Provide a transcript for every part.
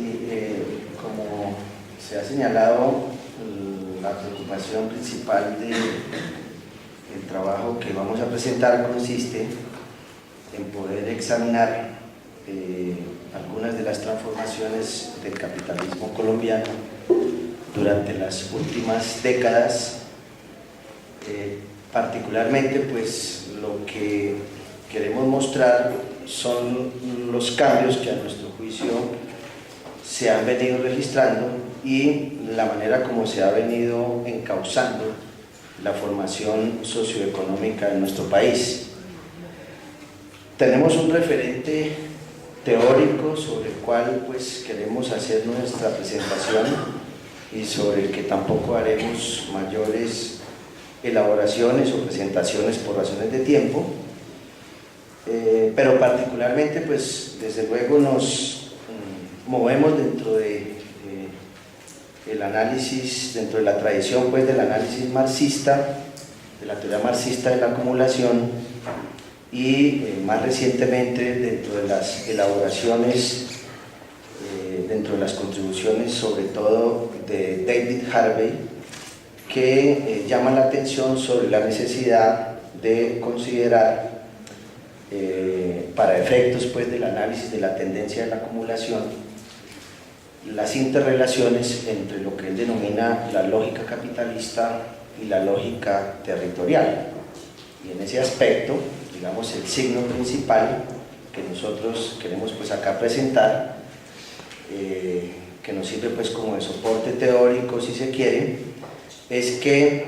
Sí, como se ha señalado, la preocupación principal del trabajo que vamos a presentar consiste en poder examinar algunas de las transformaciones del capitalismo colombiano durante las últimas décadas. Particularmente, pues lo que queremos mostrar son los cambios que a nuestro juicio se han venido registrando y la manera como se ha venido encauzando la formación socioeconómica en nuestro país. Tenemos un referente teórico sobre el cual pues queremos hacer nuestra presentación y sobre el que tampoco haremos mayores elaboraciones o presentaciones por razones de tiempo, pero particularmente pues desde luego nos movemos dentro de el análisis, dentro de la tradición pues del análisis marxista, de la teoría marxista de la acumulación, y más recientemente dentro de las elaboraciones, dentro de las contribuciones sobre todo de David Harvey, que llaman la atención sobre la necesidad de considerar, para efectos pues del análisis de la tendencia de la acumulación, las interrelaciones entre lo que él denomina la lógica capitalista y la lógica territorial. Y en ese aspecto, digamos, el signo principal que nosotros queremos pues acá presentar, que nos sirve pues como de soporte teórico si se quiere, es que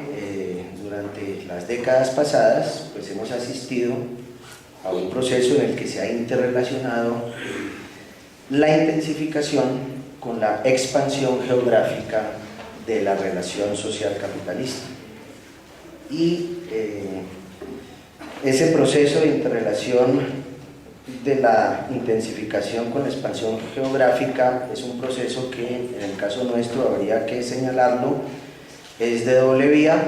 durante las décadas pasadas pues hemos asistido a un proceso en el que se ha interrelacionado la intensificación con la expansión geográfica de la relación social capitalista. Y ese proceso de interrelación de la intensificación con la expansión geográfica es un proceso que en el caso nuestro habría que señalarlo, es de doble vía,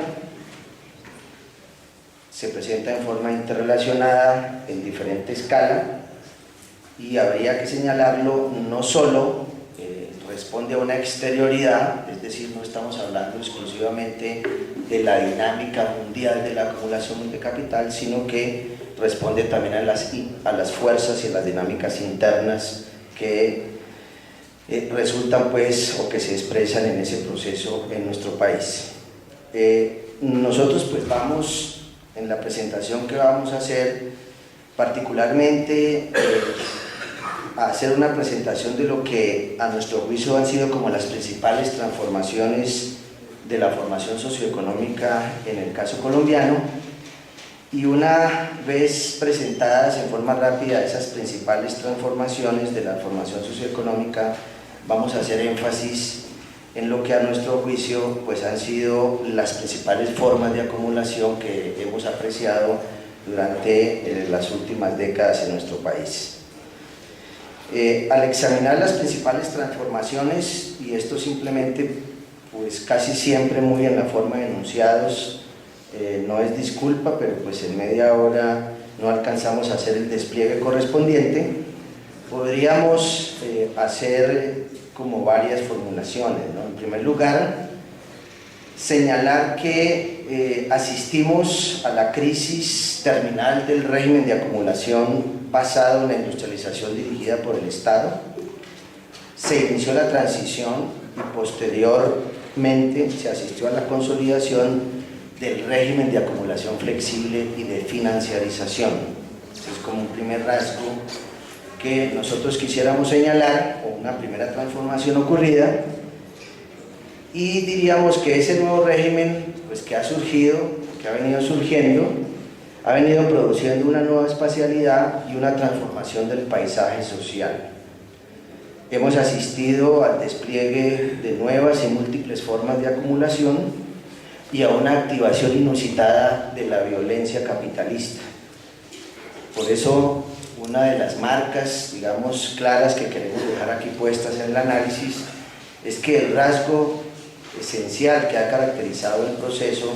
se presenta en forma interrelacionada en diferente escala y habría que señalarlo no solo responde a una exterioridad, es decir, no estamos hablando exclusivamente de la dinámica mundial de la acumulación de capital, sino que responde también a las fuerzas y a las dinámicas internas que resultan pues o que se expresan en ese proceso en nuestro país. Nosotros pues vamos, en la presentación que vamos a hacer, particularmente a hacer una presentación de lo que a nuestro juicio han sido como las principales transformaciones de la formación socioeconómica en el caso colombiano, y una vez presentadas en forma rápida esas principales transformaciones de la formación socioeconómica, vamos a hacer énfasis en lo que a nuestro juicio pues han sido las principales formas de acumulación que hemos apreciado durante las últimas décadas en nuestro país. Al examinar las principales transformaciones, y esto simplemente pues casi siempre muy en la forma de enunciados, no es disculpa, pero pues en media hora no alcanzamos a hacer el despliegue correspondiente, podríamos hacer como varias formulaciones, ¿no? En primer lugar, señalar que asistimos a la crisis terminal del régimen de acumulación basado en la industrialización dirigida por el Estado. Se inició la transición y posteriormente se asistió a la consolidación del régimen de acumulación flexible y de financiarización. Es como un primer rasgo que nosotros quisiéramos señalar, o una primera transformación ocurrida, y diríamos que ese nuevo régimen pues, que ha surgido, que ha venido surgiendo, ha venido produciendo una nueva espacialidad y una transformación del paisaje social. Hemos asistido al despliegue de nuevas y múltiples formas de acumulación y a una activación inusitada de la violencia capitalista. Por eso, una de las marcas, digamos, claras que queremos dejar aquí puestas en el análisis es que el rasgo esencial que ha caracterizado el proceso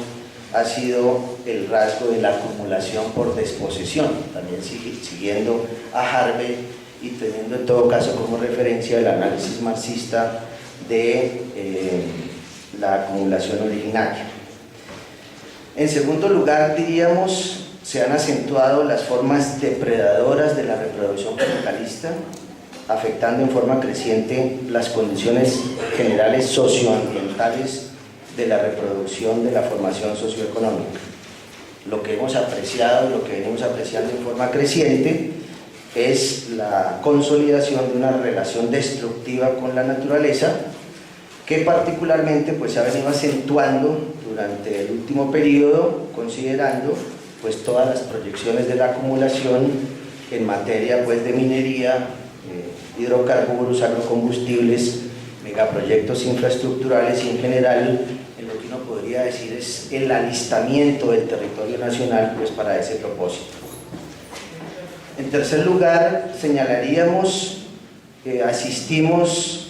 ha sido el rasgo de la acumulación por desposesión. También siguiendo a Harvey, y teniendo en todo caso como referencia el análisis marxista de la acumulación originaria. En segundo lugar, diríamos, se han acentuado las formas depredadoras de la reproducción capitalista, afectando en forma creciente las condiciones generales socioambientales de la reproducción de la formación socioeconómica. Lo que hemos apreciado, lo que venimos apreciando en forma creciente es la consolidación de una relación destructiva con la naturaleza, que particularmente pues, se ha venido acentuando durante el último periodo, considerando pues, todas las proyecciones de la acumulación en materia pues, de minería, hidrocarburos, agrocombustibles, megaproyectos infraestructurales y en general en lo que uno podría decir es el alistamiento del territorio nacional pues, para ese propósito. En tercer lugar, señalaríamos que asistimos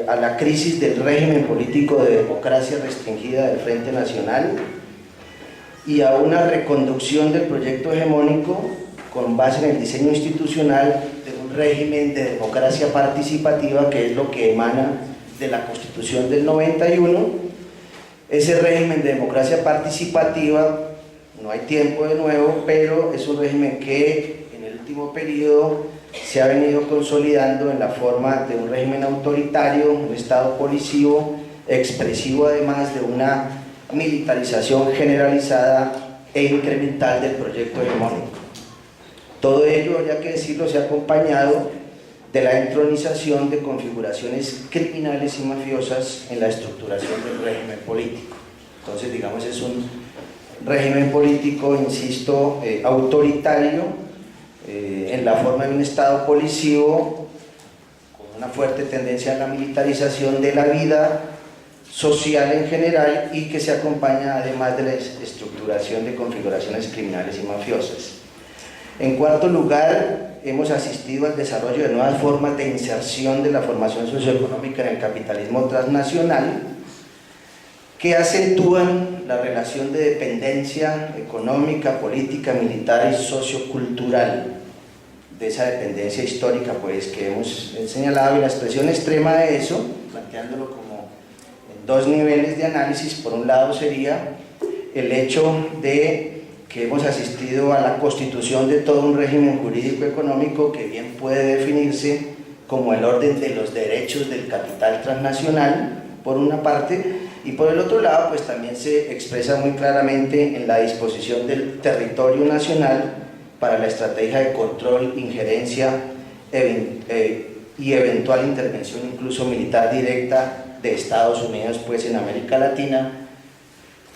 a la crisis del régimen político de democracia restringida del Frente Nacional y a una reconducción del proyecto hegemónico con base en el diseño institucional de un régimen de democracia participativa, que es lo que emana de la Constitución del 91. Ese régimen de democracia participativa, no hay tiempo de nuevo, pero es un régimen que en el último periodo se ha venido consolidando en la forma de un régimen autoritario, un estado policivo, expresivo además de una militarización generalizada e incremental del proyecto hegemónico. Todo ello, habría que decirlo, se ha acompañado de la entronización de configuraciones criminales y mafiosas en la estructuración del régimen político. Entonces, digamos, es un régimen político, insisto, autoritario, en la forma de un estado policivo, con una fuerte tendencia a la militarización de la vida social en general y que se acompaña además de la estructuración de configuraciones criminales y mafiosas. En cuarto lugar, hemos asistido al desarrollo de nuevas formas de inserción de la formación socioeconómica en el capitalismo transnacional que acentúan la relación de dependencia económica, política, militar y sociocultural, de esa dependencia histórica pues, que hemos señalado, y la expresión extrema de eso, planteándolo como en dos niveles de análisis. Por un lado sería el hecho de que hemos asistido a la constitución de todo un régimen jurídico económico que bien puede definirse como el orden de los derechos del capital transnacional, por una parte, y por el otro lado, pues también se expresa muy claramente en la disposición del territorio nacional para la estrategia de control, injerencia y eventual intervención incluso militar directa de Estados Unidos pues, en América Latina,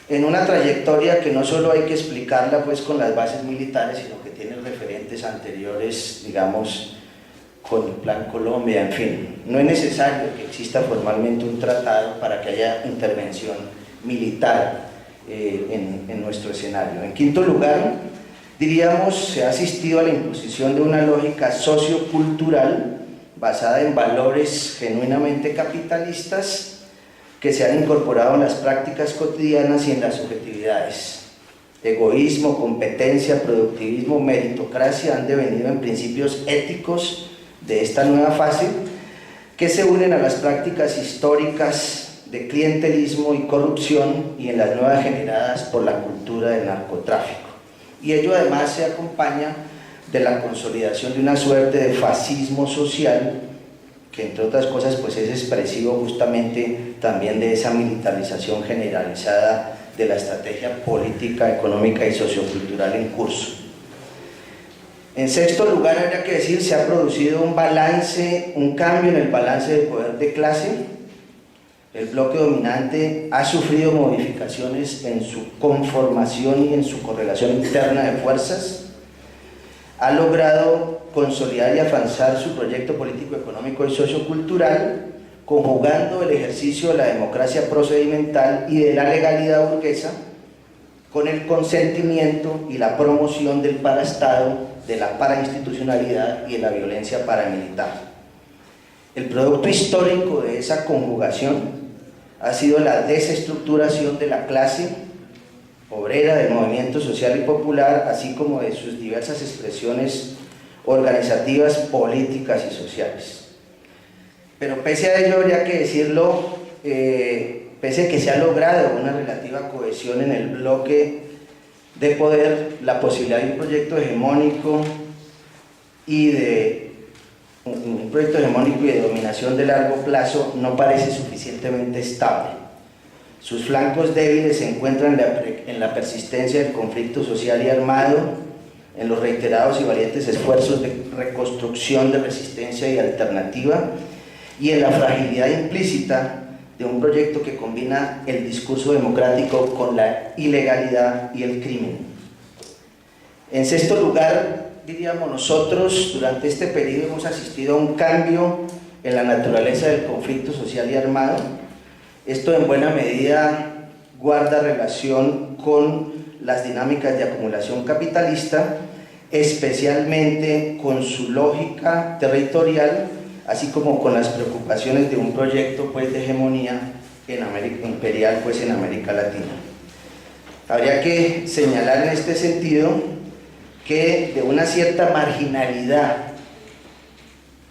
en una trayectoria que no solo hay que explicarla pues con las bases militares, sino que tiene referentes anteriores, digamos, con el Plan Colombia, en fin. No es necesario que exista formalmente un tratado para que haya intervención militar en nuestro escenario. En quinto lugar, diríamos, se ha asistido a la imposición de una lógica sociocultural basada en valores genuinamente capitalistas que se han incorporado en las prácticas cotidianas y en las subjetividades. Egoísmo, competencia, productivismo, meritocracia han devenido en principios éticos de esta nueva fase que se unen a las prácticas históricas de clientelismo y corrupción y en las nuevas generadas por la cultura del narcotráfico. Y ello además se acompaña de la consolidación de una suerte de fascismo social que entre otras cosas pues es expresivo justamente también de esa militarización generalizada de la estrategia política, económica y sociocultural en curso. En sexto lugar, habría que decir, se ha producido un cambio en el balance de poder de clase. El bloque dominante ha sufrido modificaciones en su conformación y en su correlación interna de fuerzas. Ha logrado consolidar y avanzar su proyecto político, económico y sociocultural, conjugando el ejercicio de la democracia procedimental y de la legalidad burguesa con el consentimiento y la promoción del paraestado, de la parainstitucionalidad y de la violencia paramilitar. El producto histórico de esa conjugación ha sido la desestructuración de la clase obrera, del movimiento social y popular, así como de sus diversas expresiones organizativas, políticas y sociales. Pero pese a ello, habría que decirlo, pese a que se ha logrado una relativa cohesión en el bloque de poder, la posibilidad de un proyecto hegemónico y de dominación de largo plazo no parece suficientemente estable. Sus flancos débiles se encuentran en la persistencia del conflicto social y armado, en los reiterados y valientes esfuerzos de reconstrucción de resistencia y alternativa, y en la fragilidad implícita de un proyecto que combina el discurso democrático con la ilegalidad y el crimen. En sexto lugar, diríamos nosotros, durante este periodo hemos asistido a un cambio en la naturaleza del conflicto social y armado. Esto en buena medida guarda relación con las dinámicas de acumulación capitalista, especialmente con su lógica territorial, así como con las preocupaciones de un proyecto pues, de hegemonía en América imperial pues, en América Latina. Habría que señalar en este sentido que de una cierta marginalidad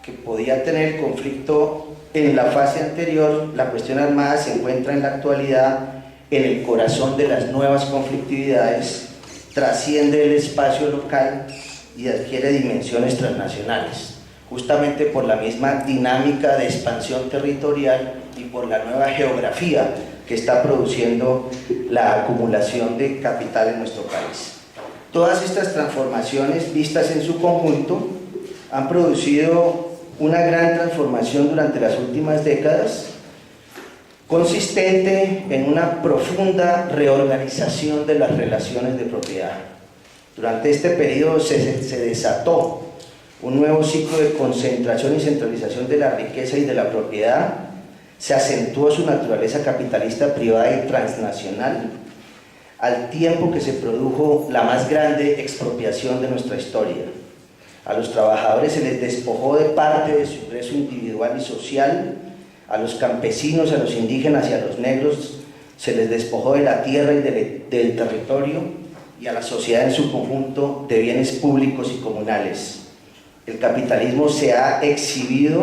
que podía tener el conflicto en la fase anterior, la cuestión armada se encuentra en la actualidad en el corazón de las nuevas conflictividades, trasciende el espacio local y adquiere dimensiones transnacionales, justamente por la misma dinámica de expansión territorial y por la nueva geografía que está produciendo la acumulación de capital en nuestro país. Todas estas transformaciones, vistas en su conjunto, han producido una gran transformación durante las últimas décadas, consistente en una profunda reorganización de las relaciones de propiedad. Durante este periodo se desató un nuevo ciclo de concentración y centralización de la riqueza y de la propiedad, se acentuó su naturaleza capitalista privada y transnacional, al tiempo que se produjo la más grande expropiación de nuestra historia. A los trabajadores se les despojó de parte de su ingreso individual y social, a los campesinos, a los indígenas y a los negros se les despojó de la tierra y del territorio, y a la sociedad en su conjunto de bienes públicos y comunales. El capitalismo se ha exhibido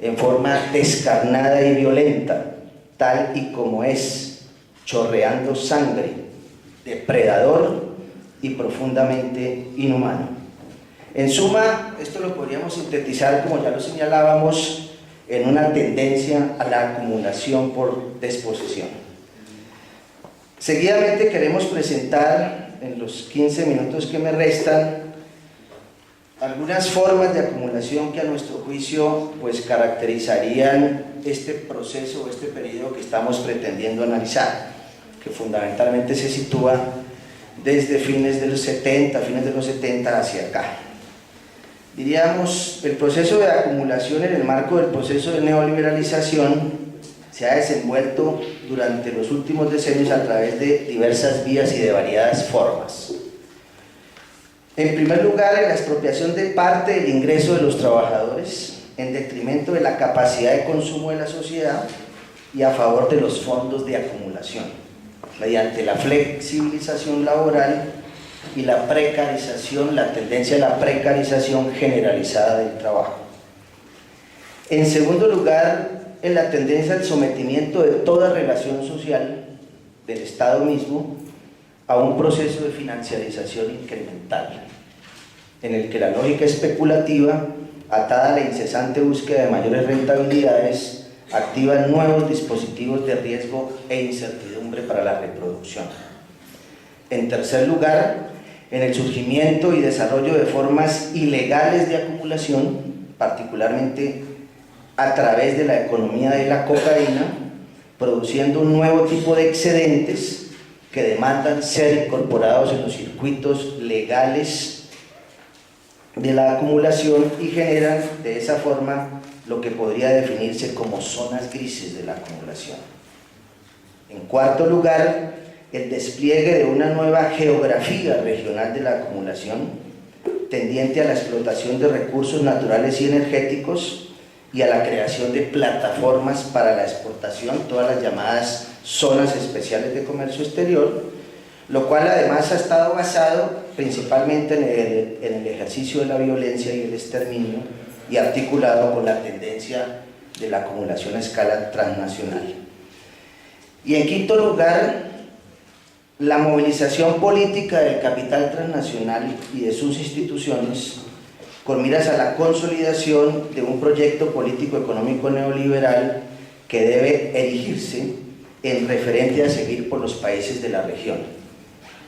en forma descarnada y violenta, tal y como es, chorreando sangre, depredador y profundamente inhumano. En suma, esto lo podríamos sintetizar, como ya lo señalábamos, en una tendencia a la acumulación por desposesión. Seguidamente queremos presentar, en los 15 minutos que me restan, algunas formas de acumulación que a nuestro juicio pues, caracterizarían este proceso o este periodo que estamos pretendiendo analizar, que fundamentalmente se sitúa desde fines de los 70 hacia acá. Diríamos, el proceso de acumulación en el marco del proceso de neoliberalización se ha desenvuelto durante los últimos decenios a través de diversas vías y de variadas formas. En primer lugar, en la expropiación de parte del ingreso de los trabajadores en detrimento de la capacidad de consumo de la sociedad y a favor de los fondos de acumulación, mediante la flexibilización laboral y la precarización, la tendencia a la precarización generalizada del trabajo. En segundo lugar, en la tendencia al sometimiento de toda relación social del Estado mismo a un proceso de financiarización incremental, en el que la lógica especulativa, atada a la incesante búsqueda de mayores rentabilidades, activa nuevos dispositivos de riesgo e incertidumbre para la reproducción. En tercer lugar, en el surgimiento y desarrollo de formas ilegales de acumulación, particularmente a través de la economía de la cocaína, produciendo un nuevo tipo de excedentes que demandan ser incorporados en los circuitos legales de la acumulación y generan de esa forma lo que podría definirse como zonas grises de la acumulación. En cuarto lugar, el despliegue de una nueva geografía regional de la acumulación, tendiente a la explotación de recursos naturales y energéticos y a la creación de plataformas para la exportación, todas las llamadas zonas especiales de comercio exterior, lo cual además ha estado basado principalmente en el ejercicio de la violencia y el exterminio y articulado con la tendencia de la acumulación a escala transnacional. Y en quinto lugar, la movilización política del capital transnacional y de sus instituciones con miras a la consolidación de un proyecto político-económico neoliberal que debe erigirse en referente a seguir por los países de la región.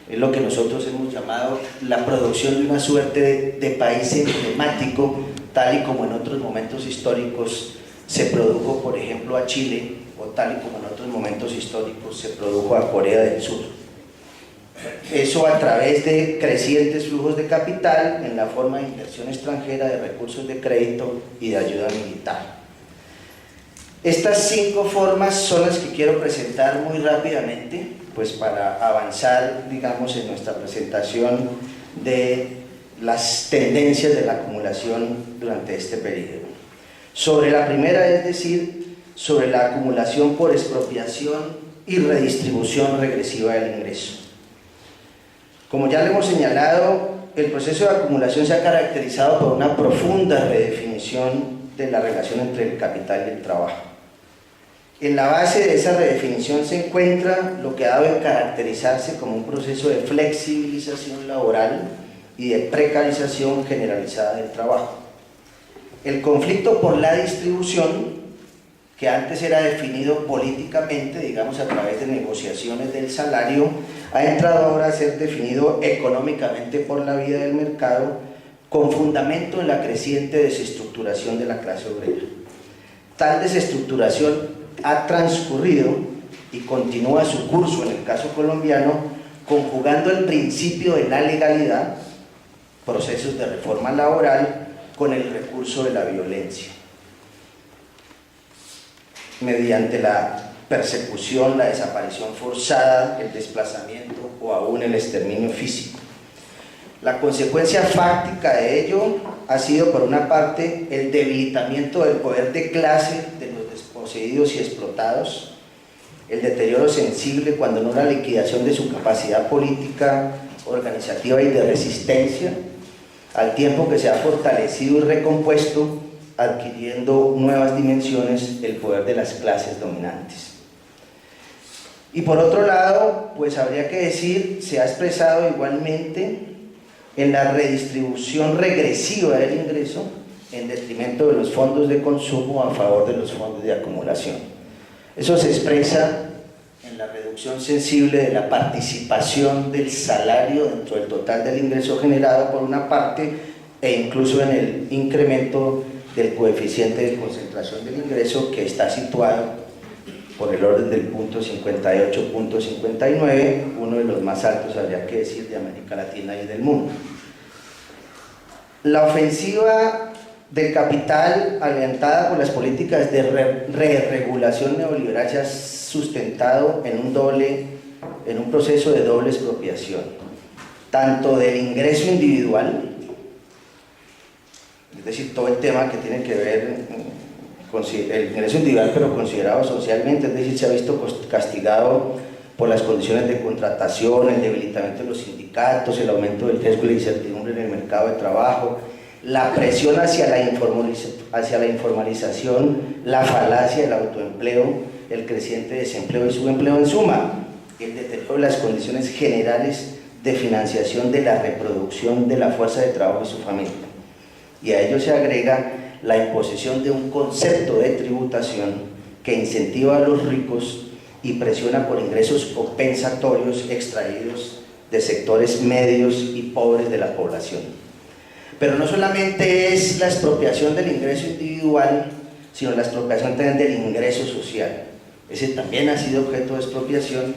Es lo que nosotros hemos llamado la producción de una suerte de país emblemático, tal y como en otros momentos históricos se produjo, por ejemplo, a Chile, o tal y como en otros momentos históricos se produjo a Corea del Sur. Eso a través de crecientes flujos de capital en la forma de inversión extranjera, de recursos de crédito y de ayuda militar. Estas 5 formas son las que quiero presentar muy rápidamente, pues para avanzar, digamos, en nuestra presentación de las tendencias de la acumulación durante este periodo. Sobre la primera, es decir, sobre la acumulación por expropiación y redistribución regresiva del ingreso. Como ya le hemos señalado, el proceso de acumulación se ha caracterizado por una profunda redefinición de la relación entre el capital y el trabajo. En la base de esa redefinición se encuentra lo que ha dado en caracterizarse como un proceso de flexibilización laboral y de precarización generalizada del trabajo. El conflicto por la distribución, que antes era definido políticamente, digamos a través de negociaciones del salario, ha entrado ahora a ser definido económicamente por la vía del mercado, con fundamento en la creciente desestructuración de la clase obrera. Tal desestructuración ha transcurrido y continúa su curso en el caso colombiano, conjugando el principio de la legalidad, procesos de reforma laboral, con el recurso de la violencia, mediante la persecución, la desaparición forzada, el desplazamiento o aún el exterminio físico. La consecuencia fáctica de ello ha sido, por una parte, el debilitamiento del poder de clase de los desposeídos y explotados, el deterioro sensible, cuando no la liquidación de su capacidad política, organizativa y de resistencia, al tiempo que se ha fortalecido y recompuesto, adquiriendo nuevas dimensiones, el poder de las clases dominantes. Y por otro lado, pues habría que decir, se ha expresado igualmente en la redistribución regresiva del ingreso en detrimento de los fondos de consumo a favor de los fondos de acumulación. Eso se expresa en la reducción sensible de la participación del salario dentro del total del ingreso generado por una parte, e incluso en el incremento del coeficiente de concentración del ingreso, que está situado por el orden del punto 58.59, uno de los más altos, habría que decir, de América Latina y del mundo. La ofensiva del capital, alentada por las políticas de re-regulación neoliberal, se ha sustentado en un proceso de doble expropiación, tanto del ingreso individual, es decir, todo el tema que tiene que ver con el ingreso individual, pero considerado socialmente, es decir, se ha visto castigado por las condiciones de contratación, el debilitamiento de los sindicatos, el aumento del riesgo y la incertidumbre en el mercado de trabajo, la presión hacia la informalización, la falacia del autoempleo, el creciente desempleo y subempleo, en suma, el deterioro de las condiciones generales de financiación de la reproducción de la fuerza de trabajo y su familia. Y a ello se agrega la imposición de un concepto de tributación que incentiva a los ricos y presiona por ingresos compensatorios extraídos de sectores medios y pobres de la población. Pero no solamente es la expropiación del ingreso individual, sino la expropiación también del ingreso social. Ese también ha sido objeto de expropiación,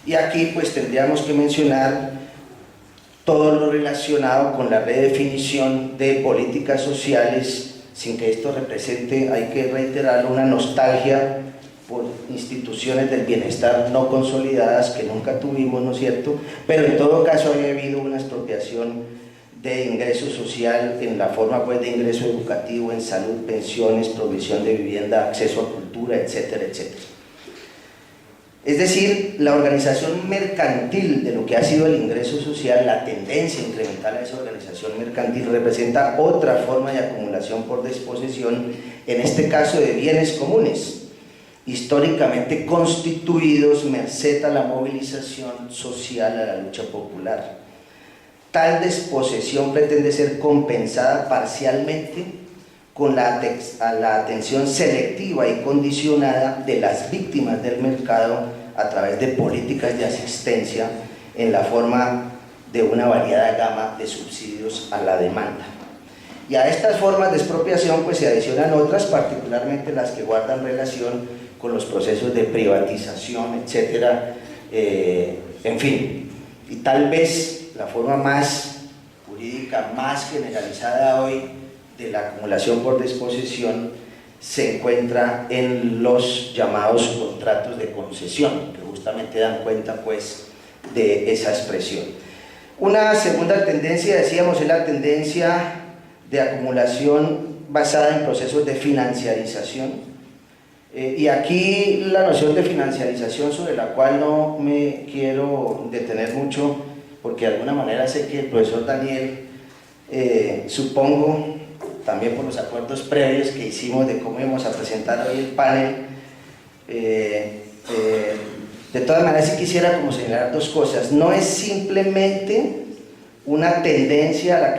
y aquí pues tendríamos que mencionar todo lo relacionado con la redefinición de políticas sociales, sin que esto represente, hay que reiterarlo, una nostalgia por instituciones del bienestar no consolidadas que nunca tuvimos, ¿no es cierto? Pero en todo caso había habido una expropiación de ingreso social en la forma pues de ingreso educativo, en salud, pensiones, provisión de vivienda, acceso a cultura, etcétera, etcétera. Es decir, la organización mercantil de lo que ha sido el ingreso social, la tendencia incremental a esa organización mercantil representa otra forma de acumulación por desposesión, en este caso de bienes comunes, históricamente constituidos merced a la movilización social, a la lucha popular. Tal desposesión pretende ser compensada parcialmente con la atención selectiva y condicionada de las víctimas del mercado a través de políticas de asistencia en la forma de una variada gama de subsidios a la demanda. Y a estas formas de expropiación pues se adicionan otras, particularmente las que guardan relación con los procesos de privatización, etcétera, en fin. Y tal vez la forma más jurídica, más generalizada hoy de la acumulación por desposesión se encuentra en los llamados contratos de concesión, que justamente dan cuenta pues de esa expresión. Una segunda tendencia, decíamos, es la tendencia de acumulación basada en procesos de financiarización, y aquí la noción de financiarización, sobre la cual no me quiero detener mucho, porque de alguna manera sé que el profesor Daniel, supongo, también por los acuerdos previos que hicimos de cómo íbamos a presentar hoy el panel, de todas maneras sí quisiera como señalar dos cosas. No es simplemente una tendencia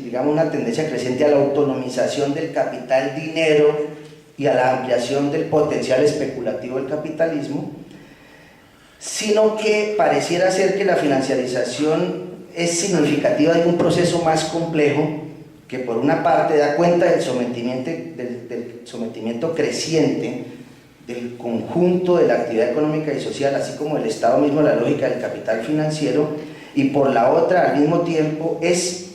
digamos una tendencia creciente a la autonomización del capital dinero y a la ampliación del potencial especulativo del capitalismo, sino que pareciera ser que la financiarización es significativa de un proceso más complejo que por una parte da cuenta del sometimiento creciente del conjunto de la actividad económica y social, así como el Estado mismo, la lógica del capital financiero, y por la otra al mismo tiempo es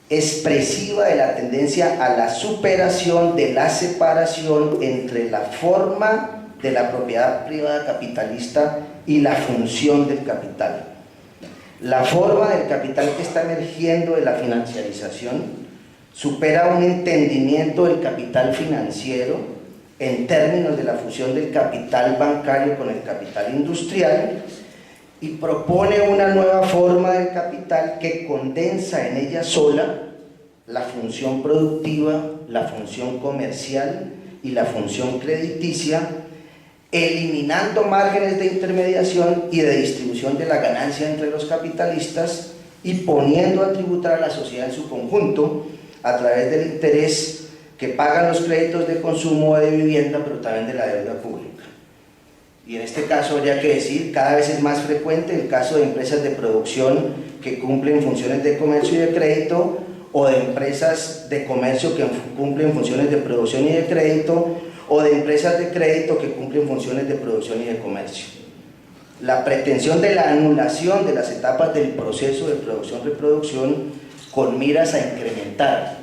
expresiva de la tendencia a la superación de la separación entre la forma de la propiedad privada capitalista y la función del capital. La forma del capital que está emergiendo de la financiarización supera un entendimiento del capital financiero en términos de la fusión del capital bancario con el capital industrial y propone una nueva forma del capital que condensa en ella sola la función productiva, la función comercial y la función crediticia, eliminando márgenes de intermediación y de distribución de la ganancia entre los capitalistas y poniendo a tributar a la sociedad en su conjunto a través del interés que pagan los créditos de consumo o de vivienda, pero también de la deuda pública. Y en este caso habría que decir, cada vez es más frecuente el caso de empresas de producción que cumplen funciones de comercio y de crédito, o de empresas de comercio que cumplen funciones de producción y de crédito, o de empresas de crédito que cumplen funciones de producción y de comercio. La pretensión de la anulación de las etapas del proceso de producción-reproducción con miras a incrementar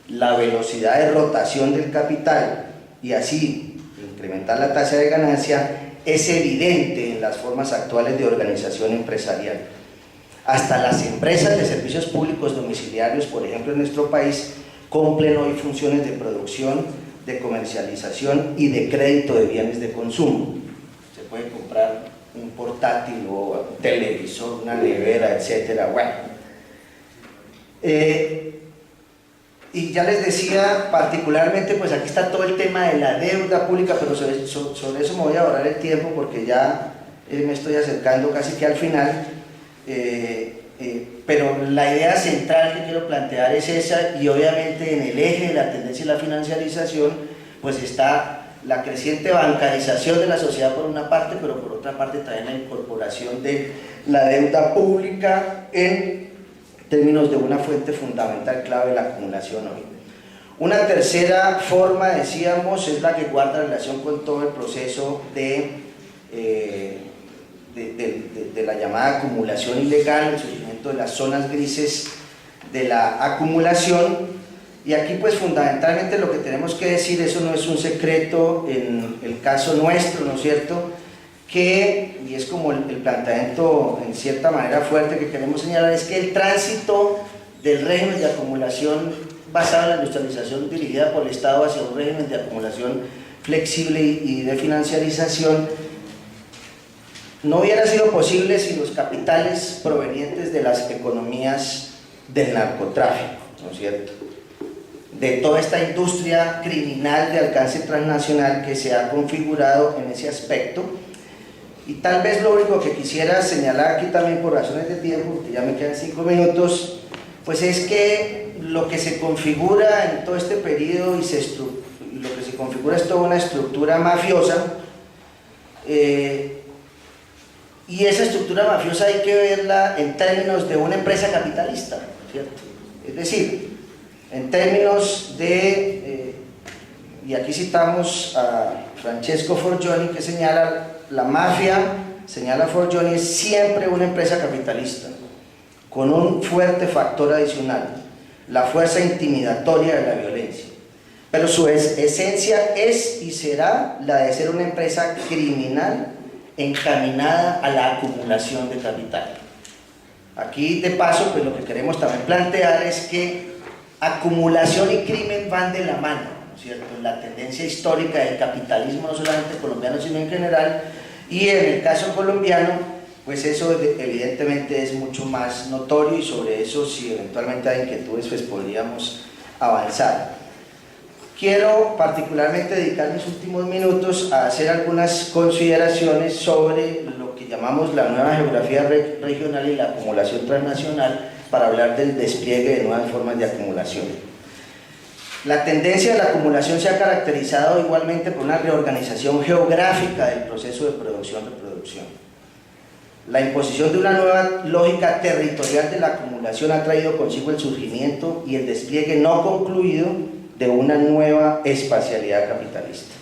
la velocidad de rotación del capital y así incrementar la tasa de ganancia es evidente en las formas actuales de organización empresarial. Hasta las empresas de servicios públicos domiciliarios, por ejemplo en nuestro país, cumplen hoy funciones de producción, de comercialización y de crédito de bienes de consumo. Se puede comprar un portátil o un televisor, una nevera, etcétera. Bueno. Y ya les decía, particularmente, pues aquí está todo el tema de la deuda pública, pero sobre eso me voy a ahorrar el tiempo porque ya me estoy acercando casi que al final, pero la idea central que quiero plantear es esa, y obviamente en el eje de la tendencia y la financiarización, pues está la creciente bancarización de la sociedad por una parte, pero por otra parte también la incorporación de la deuda pública en términos de una fuente fundamental clave de la acumulación hoy. Una tercera forma, decíamos, es la que guarda relación con todo el proceso de la llamada acumulación ilegal, el surgimiento de las zonas grises de la acumulación. Y aquí pues fundamentalmente lo que tenemos que decir, eso no es un secreto en el caso nuestro, ¿no es cierto?, que, y es como el planteamiento en cierta manera fuerte que queremos señalar, es que el tránsito del régimen de acumulación basado en la industrialización dirigida por el Estado hacia un régimen de acumulación flexible y de financiarización no hubiera sido posible sin los capitales provenientes de las economías del narcotráfico, ¿no es cierto?, de toda esta industria criminal de alcance transnacional que se ha configurado en ese aspecto. Y tal vez lo único que quisiera señalar aquí también, por razones de tiempo, porque ya me quedan 5 minutos, pues es que lo que se configura en todo este periodo lo que se configura es toda una estructura mafiosa, y esa estructura mafiosa hay que verla en términos de una empresa capitalista, ¿cierto? Es decir, en términos de, y aquí citamos a Francesco Forgioni, que señala, la mafia, señala Forgioni, es siempre una empresa capitalista, con un fuerte factor adicional, la fuerza intimidatoria de la violencia. Pero su esencia es y será la de ser una empresa criminal encaminada a la acumulación de capital. Aquí, de paso, pues lo que queremos también plantear es que acumulación y crimen van de la mano, ¿no es cierto?, en la tendencia histórica del capitalismo, no solamente colombiano, sino en general, y en el caso colombiano, pues eso evidentemente es mucho más notorio, y sobre eso, si eventualmente hay inquietudes, pues podríamos avanzar. Quiero particularmente dedicar mis últimos minutos a hacer algunas consideraciones sobre lo que llamamos la nueva geografía regional y la acumulación transnacional, para hablar del despliegue de nuevas formas de acumulación. La tendencia de la acumulación se ha caracterizado igualmente por una reorganización geográfica del proceso de producción-reproducción. La imposición de una nueva lógica territorial de la acumulación ha traído consigo el surgimiento y el despliegue no concluido de una nueva espacialidad capitalista.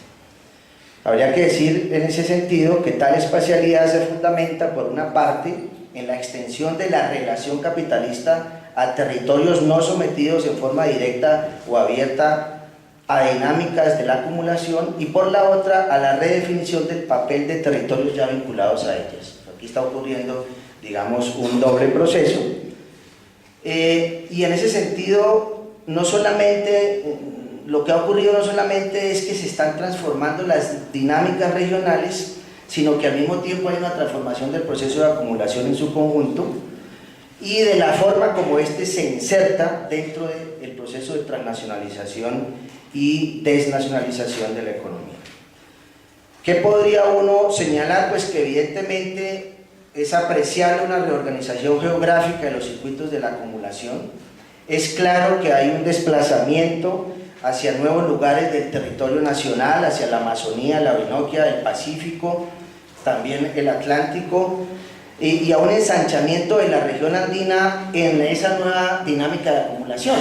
Habría que decir en ese sentido que tal espacialidad se fundamenta, por una parte, en la extensión de la relación capitalista a territorios no sometidos en forma directa o abierta a dinámicas de la acumulación, y por la otra, a la redefinición del papel de territorios ya vinculados a ellas. Aquí está ocurriendo, digamos, un doble proceso, y en ese sentido, no solamente, lo que ha ocurrido no solamente es que se están transformando las dinámicas regionales, sino que al mismo tiempo hay una transformación del proceso de acumulación en su conjunto y de la forma como éste se inserta dentro del proceso de transnacionalización y desnacionalización de la economía. ¿Qué podría uno señalar? Pues que evidentemente es apreciable una reorganización geográfica de los circuitos de la acumulación. Es claro que hay un desplazamiento hacia nuevos lugares del territorio nacional, hacia la Amazonía, la Orinoquia, el Pacífico, también el Atlántico, y a un ensanchamiento de la región andina en esa nueva dinámica de acumulación.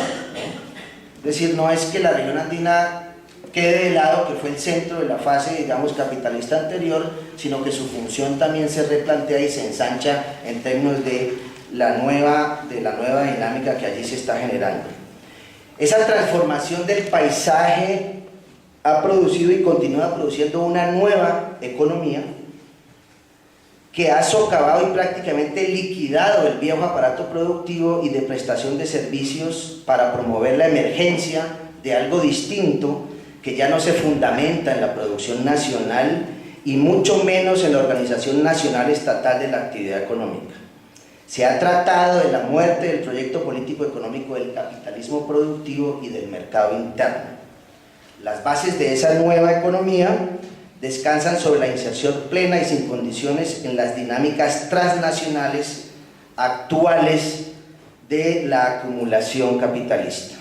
Es decir, no es que la región andina quede de lado, que fue el centro de la fase, digamos, capitalista anterior, sino que su función también se replantea y se ensancha en términos de la nueva dinámica que allí se está generando. Esa transformación del paisaje ha producido y continúa produciendo una nueva economía que ha socavado y prácticamente liquidado el viejo aparato productivo y de prestación de servicios para promover la emergencia de algo distinto que ya no se fundamenta en la producción nacional y mucho menos en la organización nacional estatal de la actividad económica. Se ha tratado de la muerte del proyecto político-económico del capitalismo productivo y del mercado interno. Las bases de esa nueva economía descansan sobre la inserción plena y sin condiciones en las dinámicas transnacionales actuales de la acumulación capitalista.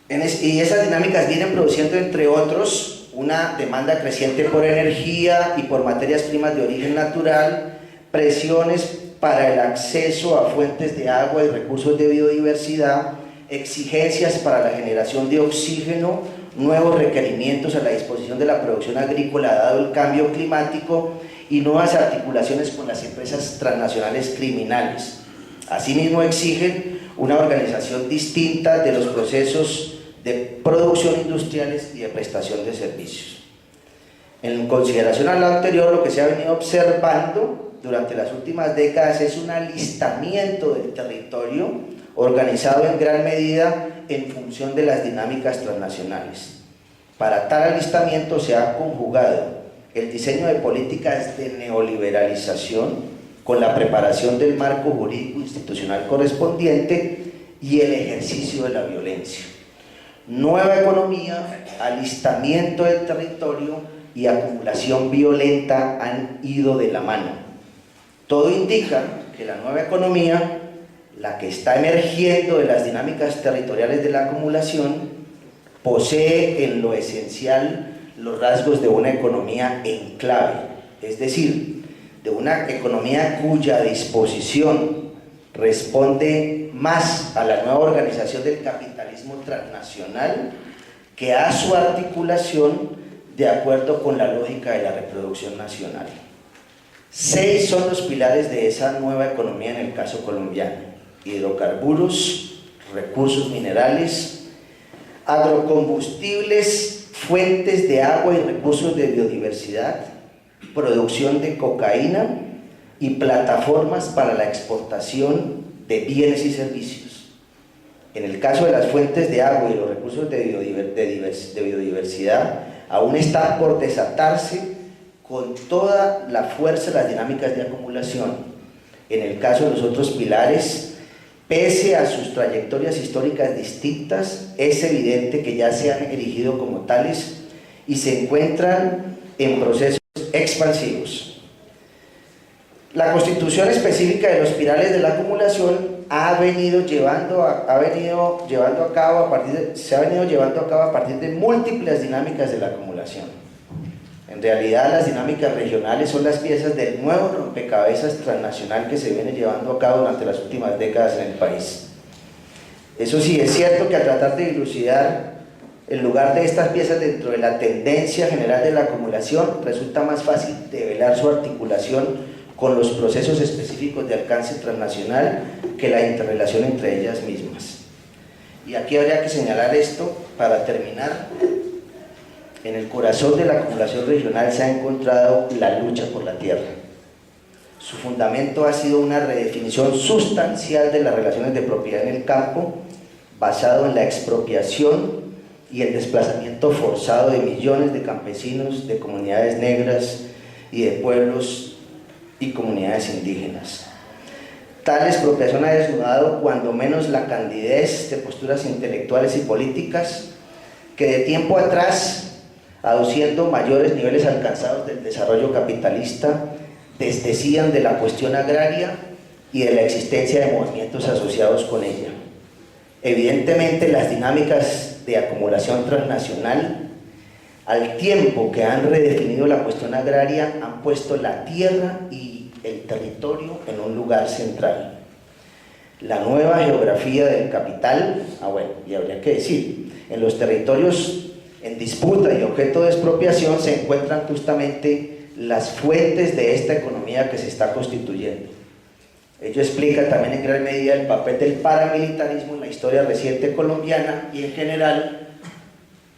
Y esas dinámicas vienen produciendo, entre otros, una demanda creciente por energía y por materias primas de origen natural, presiones para el acceso a fuentes de agua y recursos de biodiversidad, exigencias para la generación de oxígeno, nuevos requerimientos a la disposición de la producción agrícola dado el cambio climático y nuevas articulaciones con las empresas transnacionales criminales. Asimismo, exigen una organización distinta de los procesos de producción industriales y de prestación de servicios. En consideración a lo anterior, lo que se ha venido observando durante las últimas décadas es un alistamiento del territorio organizado en gran medida en función de las dinámicas transnacionales. Para tal alistamiento se ha conjugado el diseño de políticas de neoliberalización con la preparación del marco jurídico institucional correspondiente y el ejercicio de la violencia. Nueva economía, alistamiento del territorio y acumulación violenta han ido de la mano. Todo indica que la nueva economía, la que está emergiendo de las dinámicas territoriales de la acumulación, posee en lo esencial los rasgos de una economía en clave, es decir, de una economía cuya disposición responde más a la nueva organización del capitalismo transnacional que a su articulación de acuerdo con la lógica de la reproducción nacional. 6 son los pilares de esa nueva economía en el caso colombiano: hidrocarburos, recursos minerales, agrocombustibles, fuentes de agua y recursos de biodiversidad, producción de cocaína y plataformas para la exportación de bienes y servicios. En el caso de las fuentes de agua y los recursos de biodiversidad, aún están por desatarse con toda la fuerza las dinámicas de acumulación. En el caso de los otros pilares, pese a sus trayectorias históricas distintas, es evidente que ya se han erigido como tales y se encuentran en procesos expansivos. La constitución específica de los pilares de la acumulación se ha venido llevando a cabo a partir de múltiples dinámicas de la acumulación. En realidad, las dinámicas regionales son las piezas del nuevo rompecabezas transnacional que se viene llevando a cabo durante las últimas décadas en el país. Eso sí, es cierto que al tratar de dilucidar el lugar de estas piezas dentro de la tendencia general de la acumulación, resulta más fácil develar su articulación con los procesos específicos de alcance transnacional que la interrelación entre ellas mismas. Y aquí habría que señalar esto para terminar. En el corazón de la acumulación regional se ha encontrado la lucha por la tierra. Su fundamento ha sido una redefinición sustancial de las relaciones de propiedad en el campo, basado en la expropiación y el desplazamiento forzado de millones de campesinos, de comunidades negras y de pueblos y comunidades indígenas. Tal expropiación ha desnudado cuando menos la candidez de posturas intelectuales y políticas que de tiempo atrás, aduciendo mayores niveles alcanzados del desarrollo capitalista, desdecían de la cuestión agraria y de la existencia de movimientos asociados con ella. Evidentemente, las dinámicas de acumulación transnacional, al tiempo que han redefinido la cuestión agraria, han puesto la tierra y el territorio en un lugar central. La nueva geografía del capital, y habría que decir, en los territorios en disputa y objeto de expropiación se encuentran justamente las fuentes de esta economía que se está constituyendo. Ello explica también en gran medida el papel del paramilitarismo en la historia reciente colombiana y en general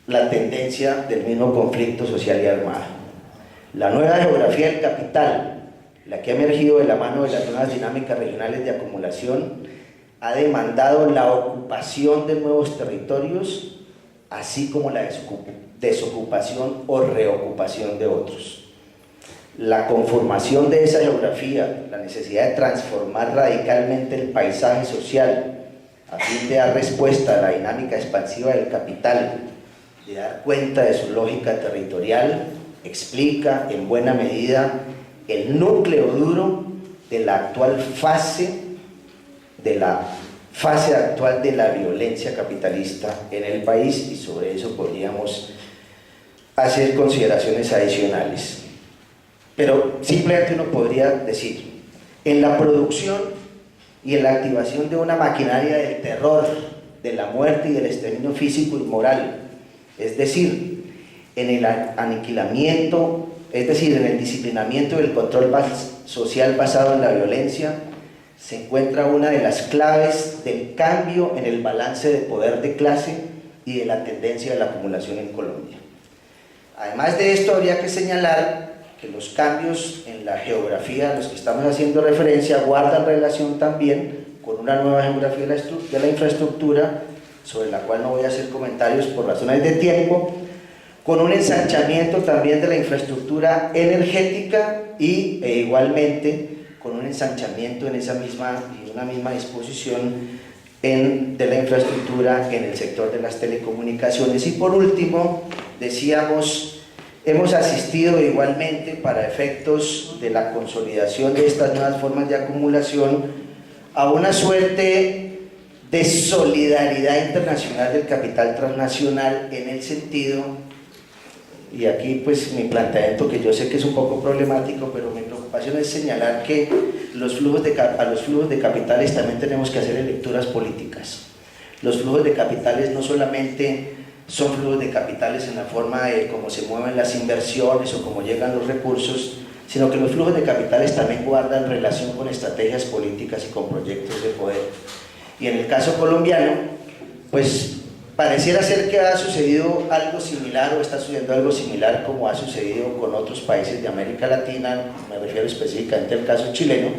la tendencia del mismo conflicto social y armado. La nueva geografía del capital, la que ha emergido de la mano de las nuevas dinámicas regionales de acumulación, ha demandado la ocupación de nuevos territorios, así como la desocupación o reocupación de otros. La conformación de esa geografía, la necesidad de transformar radicalmente el paisaje social a fin de dar respuesta a la dinámica expansiva del capital, de dar cuenta de su lógica territorial, explica en buena medida el núcleo duro de la actual fase actual de la violencia capitalista en el país, y sobre eso podríamos hacer consideraciones adicionales. Pero simplemente uno podría decir, en la producción y en la activación de una maquinaria del terror, de la muerte y del exterminio físico y moral, es decir, en el aniquilamiento, es decir, en el disciplinamiento y el control social basado en la violencia, se encuentra una de las claves del cambio en el balance de poder de clase y de la tendencia de la acumulación en Colombia. Además de esto, habría que señalar que los cambios en la geografía a los que estamos haciendo referencia guardan relación también con una nueva geografía de la infraestructura, sobre la cual no voy a hacer comentarios por razones de tiempo, con un ensanchamiento también de la infraestructura energética y igualmente con un ensanchamiento en una misma disposición de la infraestructura en el sector de las telecomunicaciones. Y por último, decíamos, hemos asistido igualmente para efectos de la consolidación de estas nuevas formas de acumulación a una suerte de solidaridad internacional del capital transnacional, en el sentido, y aquí pues mi planteamiento, que yo sé que es un poco problemático, pero mi preocupación es señalar que a los flujos de capitales también tenemos que hacer lecturas políticas. Los flujos de capitales no solamente son flujos de capitales en la forma de cómo se mueven las inversiones o cómo llegan los recursos, sino que los flujos de capitales también guardan relación con estrategias políticas y con proyectos de poder. Y en el caso colombiano, pues pareciera ser que ha sucedido algo similar, o está sucediendo algo similar como ha sucedido con otros países de América Latina, me refiero específicamente al caso chileno.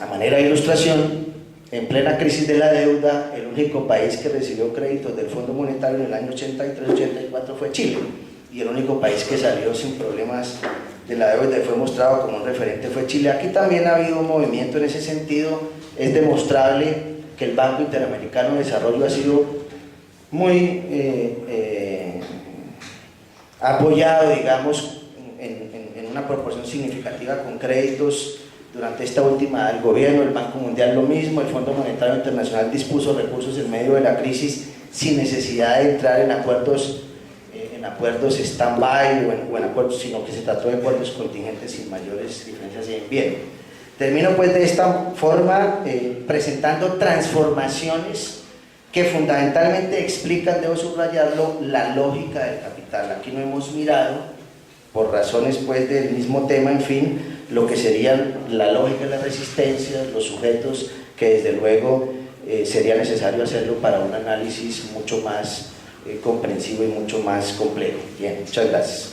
A manera de ilustración, en plena crisis de la deuda, el único país que recibió créditos del Fondo Monetario en el año 83-84 fue Chile, y el único país que salió sin problemas de la deuda y fue mostrado como un referente fue Chile. Aquí también ha habido un movimiento en ese sentido. Es demostrable que el Banco Interamericano de Desarrollo ha sido muy apoyado, digamos, en una proporción significativa con créditos durante esta última del gobierno. El Banco Mundial lo mismo, el Fondo Monetario Internacional dispuso recursos en medio de la crisis sin necesidad de entrar en acuerdos stand-by o en acuerdos, sino que se trató de acuerdos contingentes sin mayores diferencias en bien. Termino pues de esta forma presentando transformaciones que fundamentalmente explican, debo subrayarlo, la lógica del capital. Aquí no hemos mirado, por razones pues del mismo tema, en fin, lo que serían la lógica de las resistencias, los sujetos, que desde luego sería necesario hacerlo para un análisis mucho más comprensivo y mucho más complejo. Bien, muchas gracias.